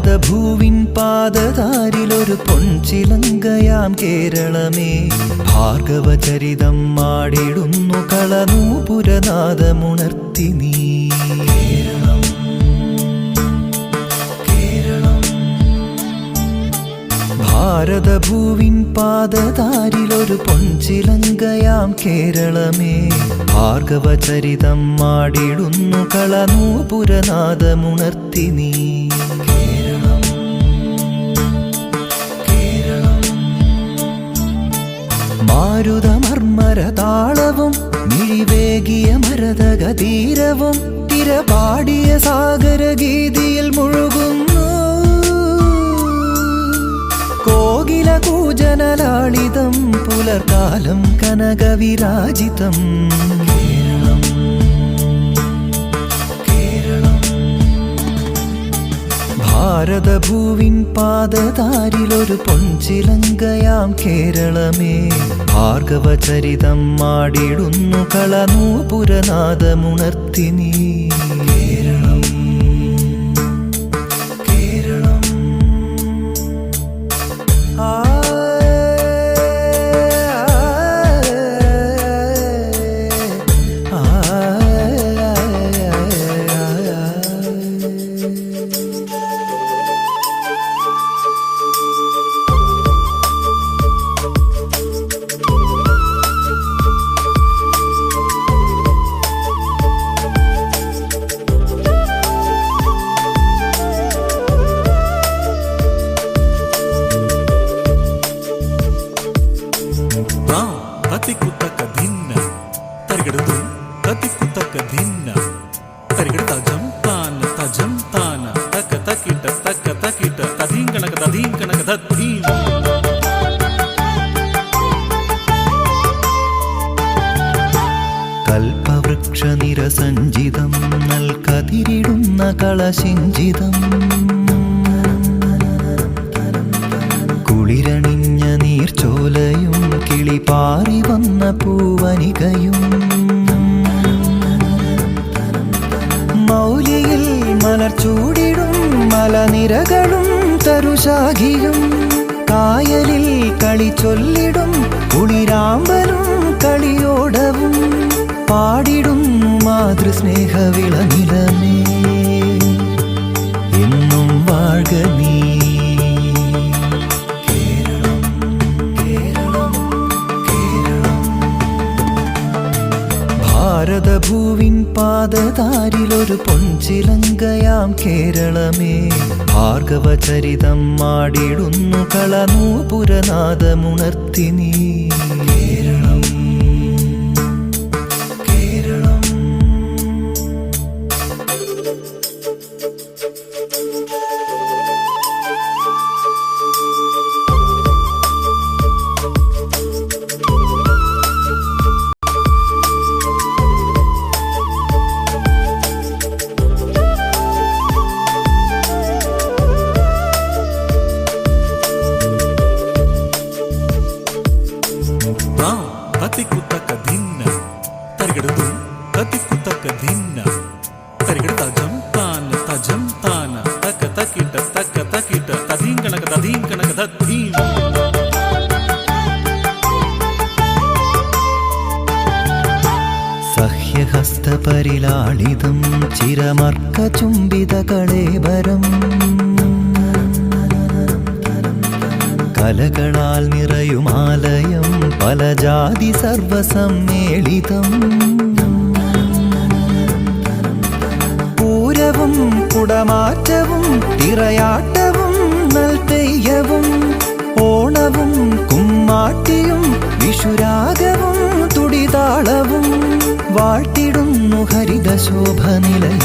ഭാരതഭൂവിൻ പാദതാരിലൊരു പൊൻചിലങ്കയാം കേരളമേ, ഭാർഗവചരിതം മാടിടുന്നു കളനൂപുരനാദമുണർത്തി നീ. കേരളം കേരളം ഭാരതഭൂവിൻ പാദതാരിലൊരു പൊൻചിലങ്കയാം കേരളമേ, ഭാർഗവചരിതം മാടിടുന്നു കളനൂപുരനാദമുണർത്തി നീ. കേരളം കേരളം മാരുതമർമരതാളവും മിഴിവേകിയ മരതകതീരവും തിരപാടിയ സാഗരഗീതിയിൽ മുഴുകുന്നു. കോകിലകൂജനലാളിതം പുലർകാലം കനകവിരാജിതം. കേരളം കേരളം ഭാരതഭൂവിൻ പാദതാരിലൊരു പൊൻചിലങ്കയാം കേരളമേ, ഭാർഗവചരിതം മാടിടുന്നു കളനൂപുരനാദമുണർത്തി നീ. കേരളം കേരളം తతికుతక ధిన్న తరిగడుతు తతికుతక ధిన్న తరిగడు తజం తాన తక తకిట తధీంకనక దధీం. കൽപവൃക്ഷനിരസഞ്ചിതം നൽകതിരിടുന്ന കളശിഞ്ചിതം, കുളിരണിഞ്ഞ നീർച്ചോലയും കിളിപാറി വന്ന പൂവനികയും, മൗലിയിൽ മലർച്ചൂടിടും മലനിരകളും തരുശാഖിയും, കായലിൽ കളി ചൊല്ലിടും കുളിരാമ്പലും കളിയോടവും, പാടിടുന്നു മാതൃസ്നേഹവിളനിലമേ എന്നും വാഴ്ക നീ. ഭാരതഭൂവിൻ പാദതാരിലൊരു പൊൻചിലങ്കയാം കേരളമേ, ഭാർഗവചരിതം മാടിടുന്നു കളനൂപുരനാദമുണർത്തി നീ. കേരളം കേരളം తతికుతక ధిన్న తరిగడుతు తతికుతక ధిన్న తరిగడు తజం తాన తక తకిట తధీంకనక దధీం. സഹ്യഹസ്തപരിലാളിതം ചിരമർക്കചുംബിത കളേബരം, കലകളാൽ നിറയുമാലയം പല ജാതി സർവസമ്മേളിതം, പൂരവും കുടമാറ്റവും തിറയാട്ടവും നൽതെയ്യവും, ഓണവും കുമ്മാട്ടിയും വിഷുരാഗവും തുടിതാളവും, വാഴ്ത്തിടുന്നു ഹരിതശോഭനിലയം.